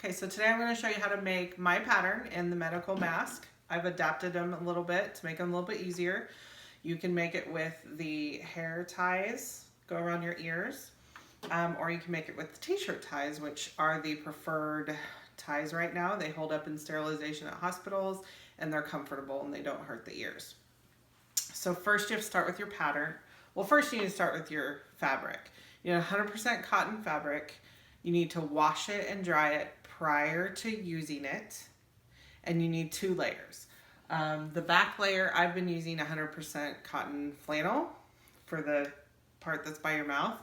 Okay, so today I'm going to show you how to make my pattern in the medical mask. I've adapted them a little bit to make them a little bit easier. You can make it with the hair ties, go around your ears, or you can make it with the t-shirt ties, which are the preferred ties right now. They hold up in sterilization at hospitals and they're comfortable and they don't hurt the ears. So first you have to start with your pattern. Well, first you need to start with your fabric. You know, 100% cotton fabric. You need to wash it and dry it prior to using it. And you need 2 layers. The back layer, I've been using 100% cotton flannel for the part that's by your mouth.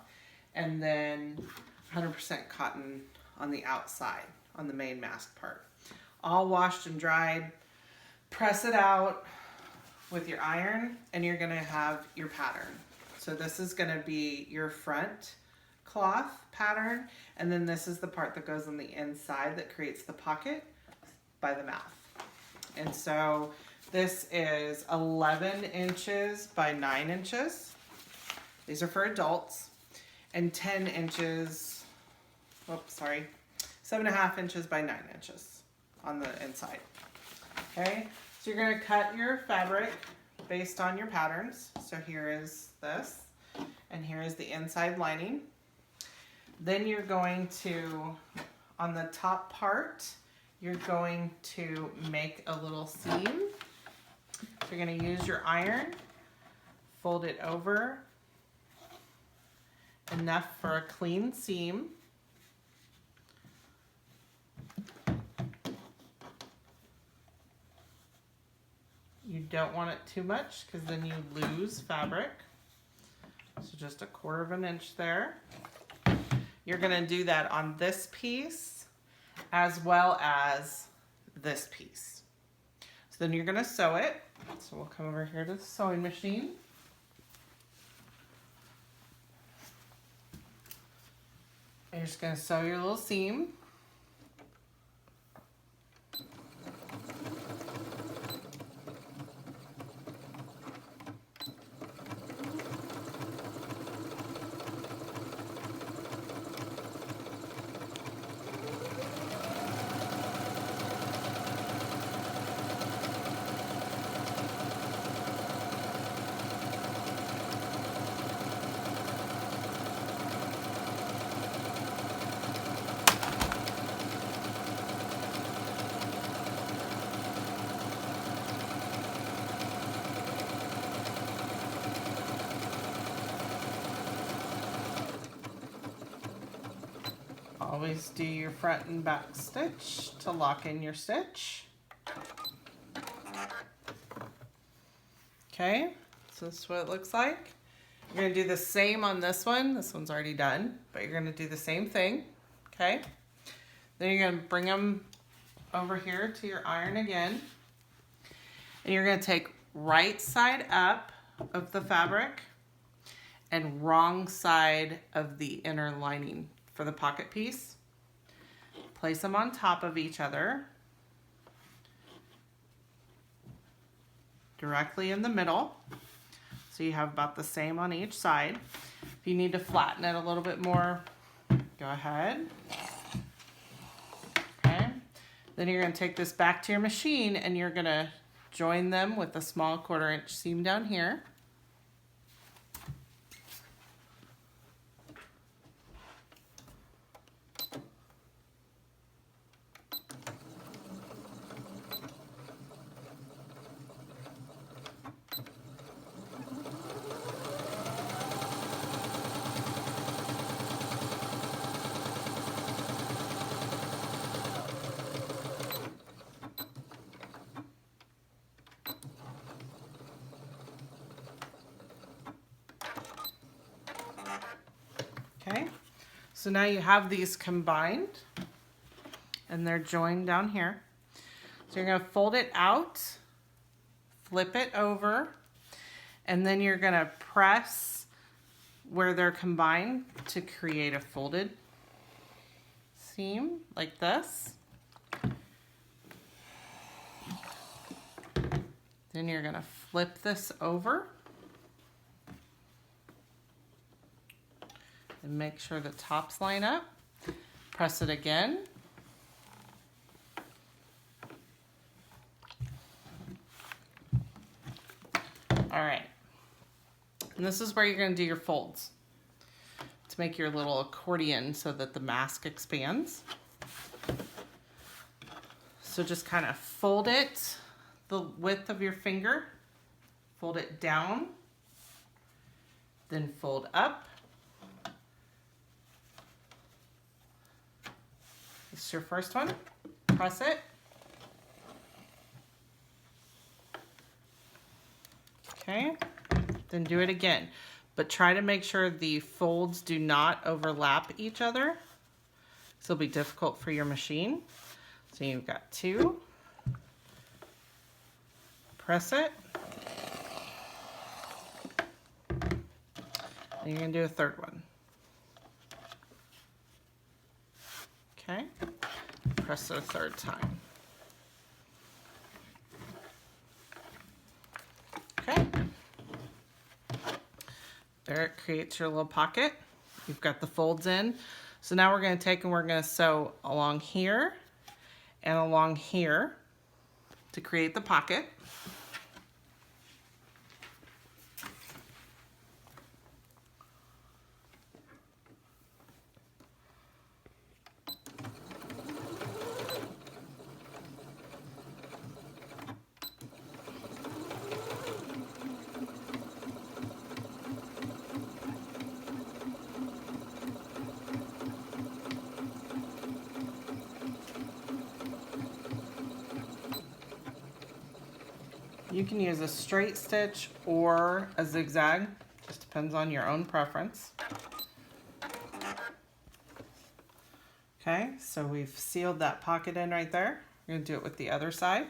And then 100% cotton on the outside, on the main mask part. All washed and dried. Press it out with your iron and you're gonna have your pattern. So this is gonna be your front cloth pattern, and then this is the part that goes on the inside that creates the pocket by the mouth. And so this is 11 inches by 9 inches. These are for adults. And 10 inches, 7.5 inches by 9 inches on the inside. Okay, so you're gonna cut your fabric based on your patterns. So here is this, and here is the inside lining. Then you're going to, on the top part, you're going to make a little seam. So you're gonna use your iron, fold it over, enough for a clean seam. You don't want it too much because then you lose fabric. So just 1/4 inch there. You're gonna do that on this piece as well as this piece. So then you're gonna sew it. So we'll come over here to the sewing machine. And you're just gonna sew your little seam. Always do your front and back stitch to lock in your stitch. Okay, so this is what it looks like. You're gonna do the same on this one. This one's already done, but you're gonna do the same thing, okay? Then you're gonna bring them over here to your iron again. And you're gonna take right side up of the fabric and wrong side of the inner lining for the pocket piece. Place them on top of each other, directly in the middle. So you have about the same on each side. If you need to flatten it a little bit more, go ahead. Okay. Then you're gonna take this back to your machine and you're gonna join them with a small 1/4 inch seam down here. Okay, so now you have these combined and they're joined down here. So you're gonna fold it out, flip it over, and then you're gonna press where they're combined to create a folded seam like this. Then you're gonna flip this over and make sure the tops line up. Press it again. All right. And this is where you're going to do your folds to make your little accordion so that the mask expands. So just kind of fold it the width of your finger, fold it down, then fold up. This is your first one. Press it. Okay, then do it again. But try to make sure the folds do not overlap each other. This will be difficult for your machine. So you've got 2. Press it. And you're going to do a third one. Okay, press it a third time. Okay. There, it creates your little pocket. You've got the folds in. So now we're going to take and we're going to sew along here and along here to create the pocket. You can use a straight stitch or a zigzag, just depends on your own preference. Okay, so we've sealed that pocket in right there. We're going to do it with the other side.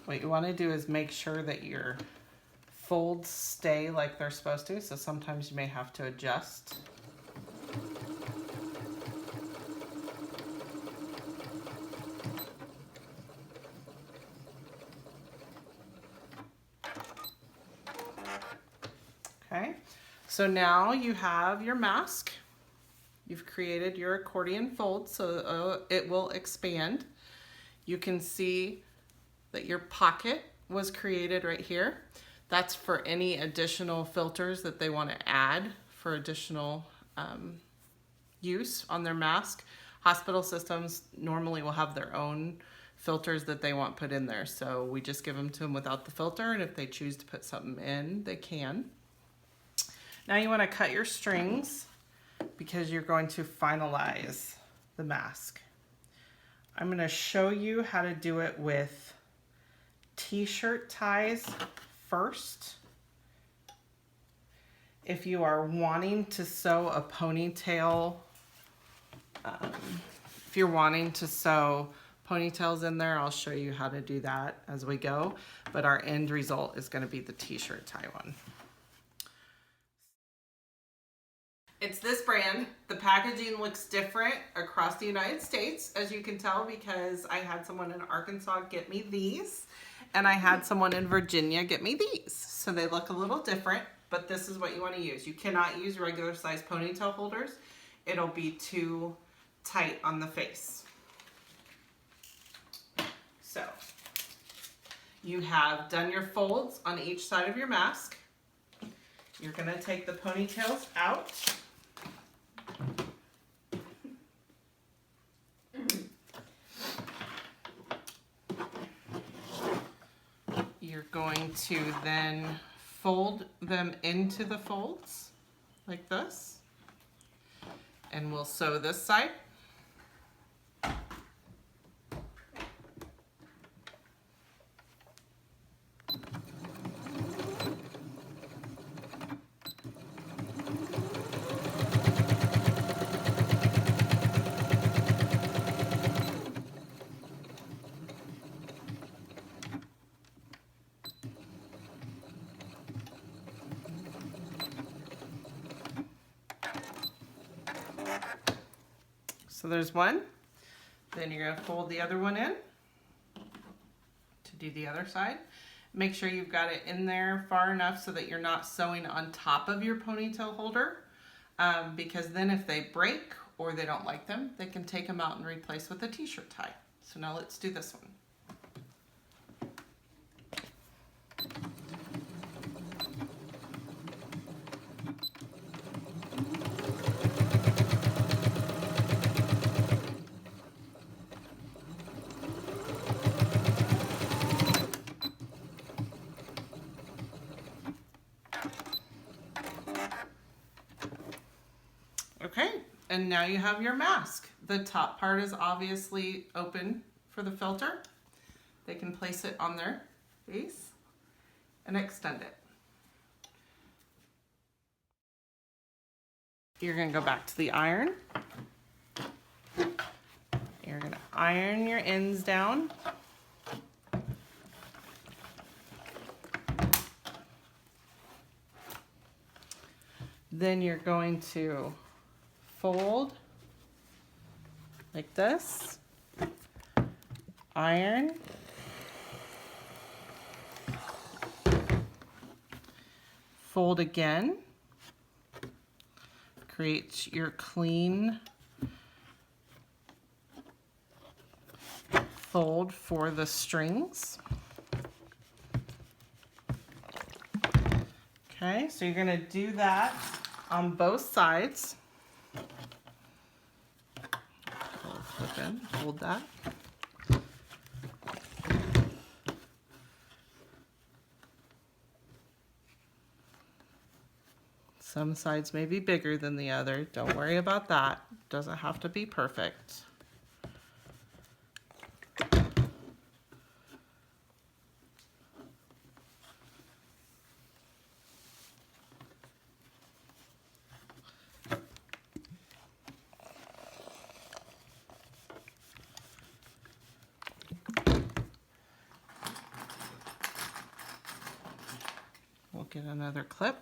What you want to do is make sure that your folds stay like they're supposed to, so sometimes you may have to adjust. Okay, so now you have your mask. You've created your accordion fold so it will expand. You can see that your pocket was created right here. That's for any additional filters that they want to add for additional use on their mask. Hospital systems normally will have their own filters that they want put in there. So we just give them to them without the filter, and if they choose to put something in, they can. Now you want to cut your strings because you're going to finalize the mask. I'm going to show you how to do it with t-shirt ties first. If you are wanting to sew a ponytail, if you're wanting to sew ponytails in there, I'll show you how to do that as we go, but our end result is going to be the t-shirt tie one. It's this brand. The packaging looks different across the United States, as you can tell, because I had someone in Arkansas get me these, and I had someone in Virginia get me these. So they look a little different, but this is what you want to use. You cannot use regular size ponytail holders. It'll be too tight on the face. So you have done your folds on each side of your mask. You're going to take the ponytails out. You're going to then fold them into the folds like this, and we'll sew this side. So there's one. Then you're going to fold the other one in to do the other side. Make sure you've got it in there far enough so that you're not sewing on top of your ponytail holder, because then if they break or they don't like them, they can take them out and replace with a t-shirt tie. So now let's do this one. Okay, and now you have your mask. The top part is obviously open for the filter. They can place it on their face and extend it. You're gonna go back to the iron. You're gonna iron your ends down. Then you're going to fold like this, iron, fold again, create your clean fold for the strings. Okay, so you're gonna do that on both sides. Flip in, hold that. Some sides may be bigger than the other. Don't worry about that. Doesn't have to be perfect. We'll get another clip.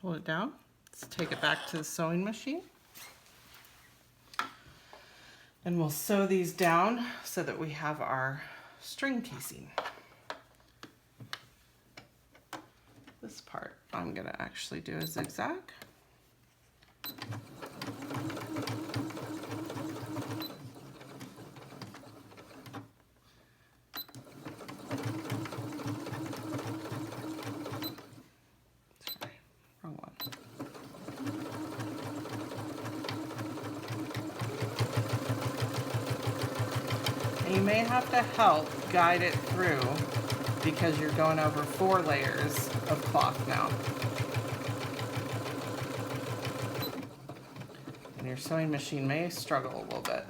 Hold it down. Let's take it back to the sewing machine. And we'll sew these down so that we have our string casing. This part I'm gonna actually do a zigzag. You may have to help guide it through because you're going over 4 layers of cloth now. And your sewing machine may struggle a little bit.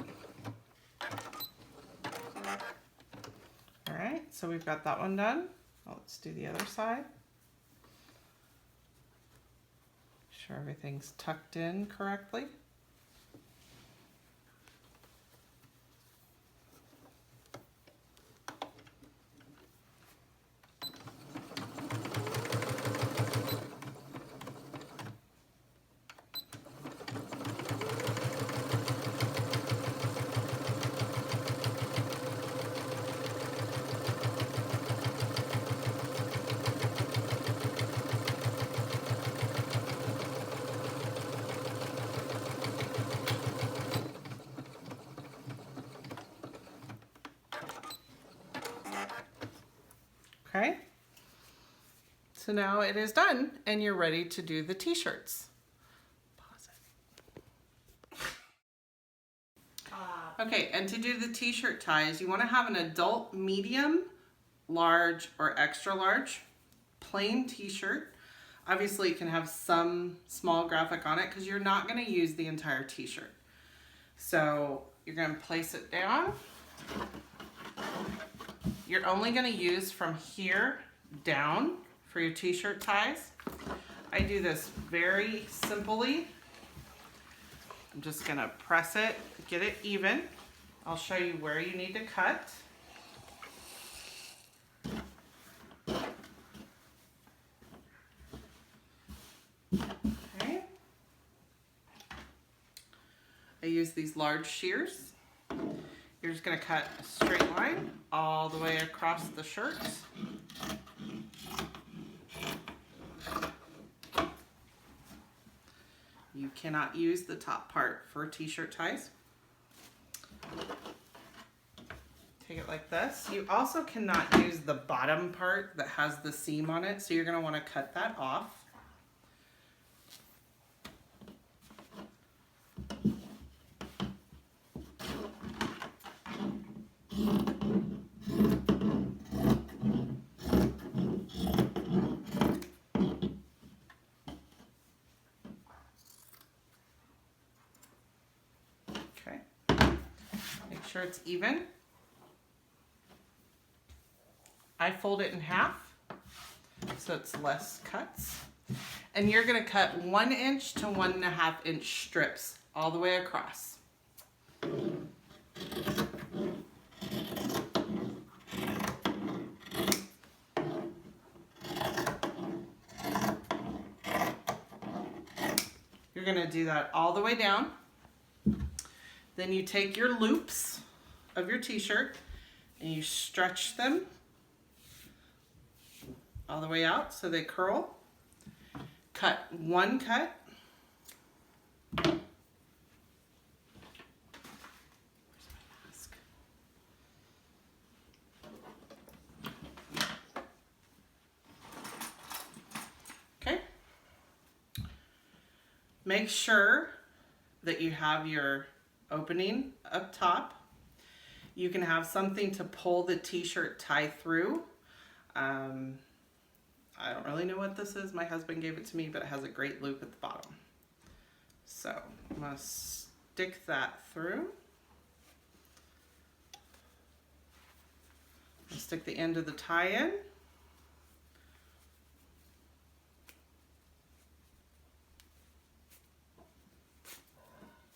All right, so we've got that one done. Well, let's do the other side. Make sure everything's tucked in correctly. Okay, so now it is done and you're ready to do the t-shirts. Pause it. Okay, and to do the t-shirt ties, you want to have an adult medium, large, or extra large plain t-shirt. Obviously you can have some small graphic on it because you're not going to use the entire t-shirt. So you're going to place it down. You're only going to use from here down for your t-shirt ties. I do this very simply. I'm just going to press it, get it even. I'll show you where you need to cut. Okay. I use these large shears. you're just gonna cut a straight line all the way across the shirt. You cannot use the top part for t-shirt ties. Take it like this. You also cannot use the bottom part that has the seam on it, so you're going to want to cut that off. Okay. Make sure it's even. I fold it in half so it's less cuts. And you're going to cut 1 inch to 1.5 inch strips all the way across. You're going to do that all the way down. Then you take your loops of your t-shirt and you stretch them all the way out so they curl. Cut 1 cut. Okay. Make sure that you have your opening up top. You can have something to pull the t-shirt tie through. I don't really know what this is. My husband gave it to me, but it has a great loop at the bottom. So I'm going to stick that through. I'll stick the end of the tie in.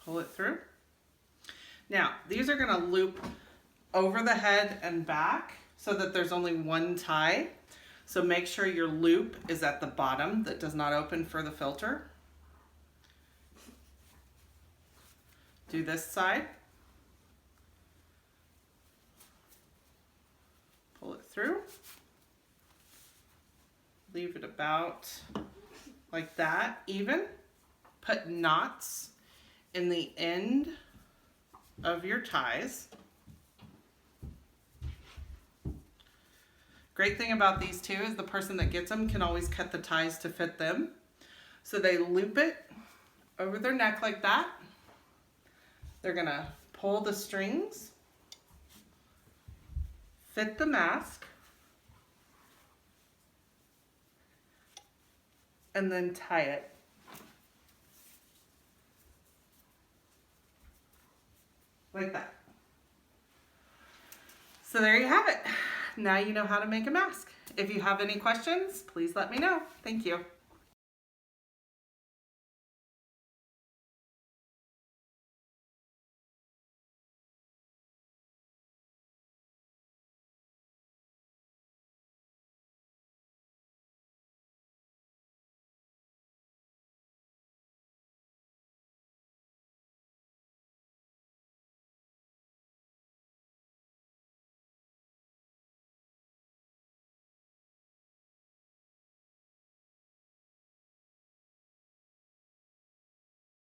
Pull it through. Now, these are going to loop over the head and back so that there's only one tie. So make sure your loop is at the bottom that does not open for the filter. Do this side. Pull it through. Leave it about like that, even. Put knots in the end of your ties. Great thing about these two is the person that gets them can always cut the ties to fit them. So they loop it over their neck like that. They're gonna pull the strings, fit the mask, and then tie it. Like that. So there you have it. Now you know how to make a mask. If you have any questions, please let me know. Thank you.